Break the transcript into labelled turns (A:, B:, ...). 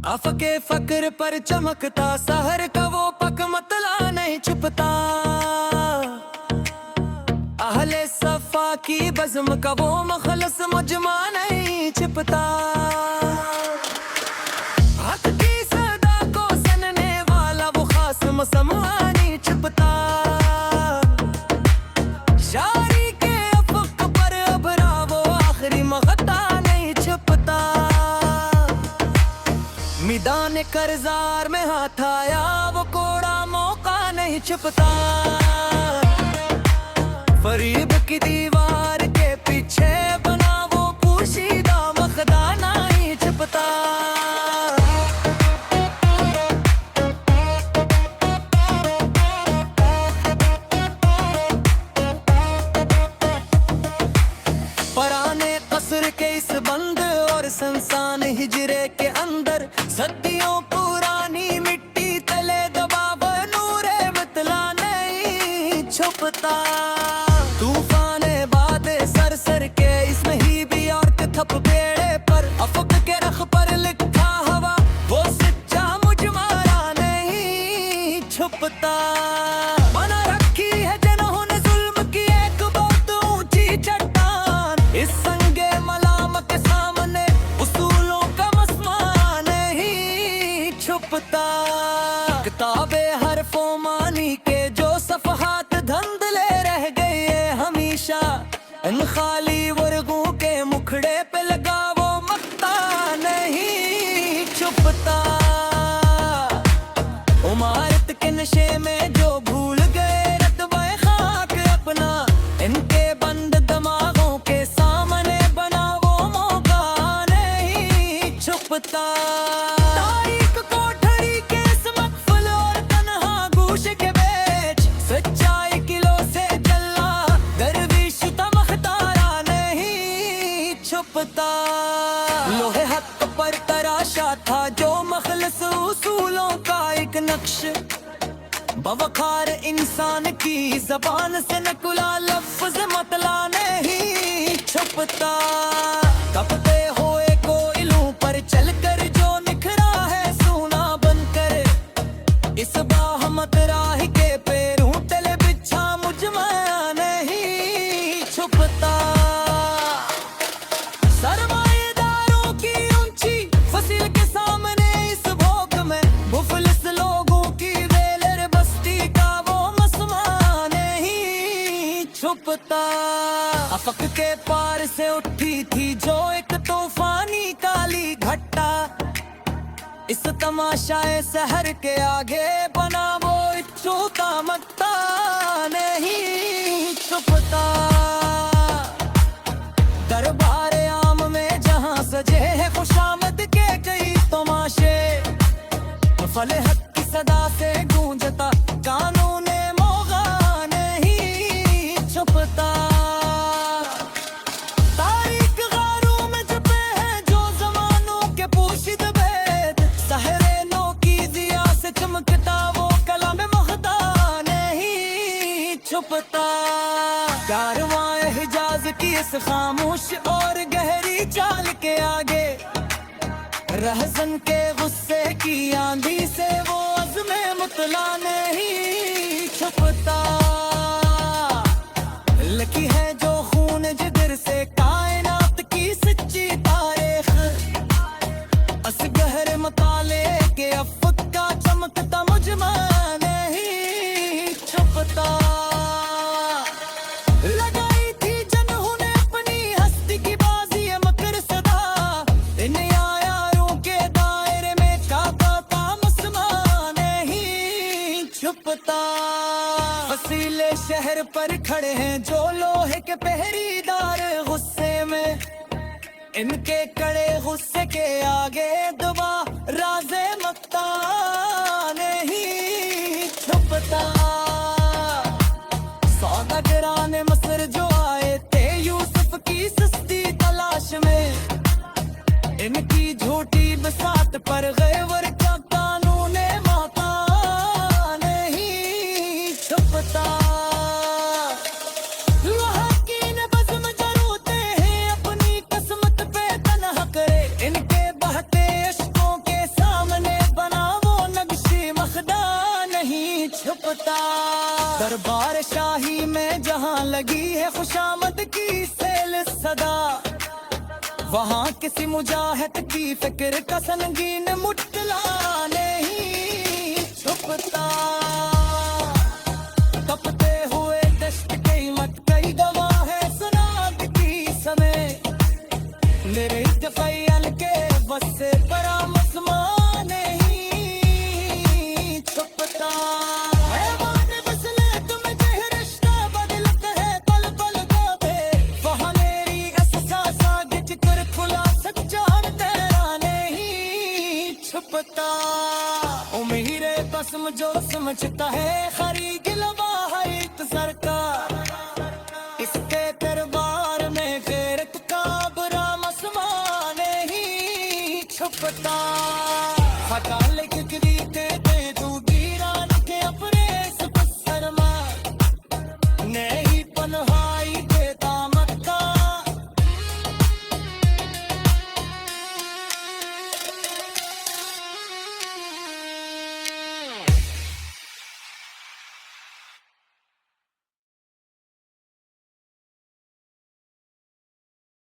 A: अफके फक्र पर चमकता सहर का वो पक मतला नहीं छुपता। अहले सफा की बज़्म का वो मखलस मुजमा नहीं छिपता। हक की सदा को सनने वाला वो खास मसमा नहीं छिपता। शायरी के अफ़क़ पर अबरा वो आखिरी मग़ता नहीं छिपता। मैदान करज़ार में हाथ आया वो कोड़ा मौका नहीं छिपता। फरीब की दीवार के पीछे बना वो पोशीदा मखदा नहीं छिपता। पराने कसर के इस बंद और संसान हिजरे के अंदर सदियों पुरानी मिट्टी तले दबा वो नूरे मतला नहीं छुपता। तूफाने बादे सर सर के इसमें ही भी और थप बेड़े पर अफक के रख पर लिखा हवा वो सच्चा मुजमारा नहीं छुपता। बना रखी है जिन्होंने जुल्म की एक बहुत ऊंची चट्टान। इस संगे मलाम के सामने उसूलों का मसमा नहीं छुपता। किताबे हरफों मानी के जो सफ़हात धंधले रह गए हमेशा। इन खाली वर्गों के मुखड़े पे लगा वो मक्ता नहीं छुपता। उमारत के नशे में जो भूल गए रत्बे खाक अपना। इनके बंद दिमागों के सामने बना वो मौका नहीं छुपता। तारीख कोठरी के इस मक़फ़ल और तन्हा गूशे के बीच सच्चाई किलो से जला दरविश तमख्तारा नहीं छुपता। लोहे हक पर तराशा था जो मखलस उसूलों का एक नक्श। बवखार इंसान की जबान से नकुला लफ्ज़ मतला नहीं छुपता। कपते हुए कोयलों पर चलकर जो निखरा है सोना बनकर। इस बाहमत राह के पैरों तले बिछा मुजमा नहीं छुपता। सरमाएदारों की ऊंची फसिल के सामने इस भोग में मुफलिस लोगों की वेलर बस्ती का वो मसमा नहीं छुपता। अफक के पार से उठी थी जो एक तूफानी काली घट्टा। इस तमाशाए सहर के आगे बना वो इच्छूता मक्ता नहीं छुपता। दरबार आम में जहां सजे है खुशामद के कई तमाशे। फले हक की सदा से गूंजता कानून मोगा नहीं छुपता। तारीख गारों में छुपे हैं जो जमानों के पोशीद भेद। सहरेनों की जिया से चमकता वो कलम मखदा नहीं छुपता। कारवां हिजाज की इस खामोश और गहरी चाल के आगे रहज़न के गुस्से की आंधी से वो अज़्मे मुतला नहीं छुपता। लिखी है जो खून जिगर से कायनात की सच्ची तारीख। असगहर मताले के अफ़क़ का चमकता मुजमा नहीं छुपता। लगाई थी जिन्होंने अपनी हस्ती की बाजी मकर सदा। इन यारों के दायरे में काबा का मसमा नहीं छुपता। वसीले शहर पर खड़े हैं जो लोहे के पहरीदार गुस्से में। इनके कड़े गुस्से के आगे दुआ राज़े मक्ता नहीं छुपता। सौदागराने मसर जो आए थे यूसुफ की सस्ती तलाश में। इनकी झूठी बसात पर गैवर का कानून मौका नहीं छुपता। लहाकीन बज़्म जरूरते हैं अपनी किस्मत पे तन्हा करे। इनके बहते अश्कों के सामने छुपता। दरबार शाही में जहाँ लगी है खुशामद की सेल सदा, वहाँ किसी मुजाहिद की फिक्र का संगीन मुट्ला नहीं छुपता। तपते हुए दश्त की मत कई दवा है सुनाग की समय, मेरे तखय्युल के बस से परामसमा नहीं छुपता। हैवान बसले तुम जह रिश्ता बदलता है पल पल गावे, वहाँ मेरी एहसासा जिक्र खुला सच्चा तेरा नहीं छुपता। उम्मीरे बसम जो समझता है खरी गिलवा है इंतजार का, इसके दरबार में गैरत का बुरा मसमा नहीं छुपता। हटा ले किकरी के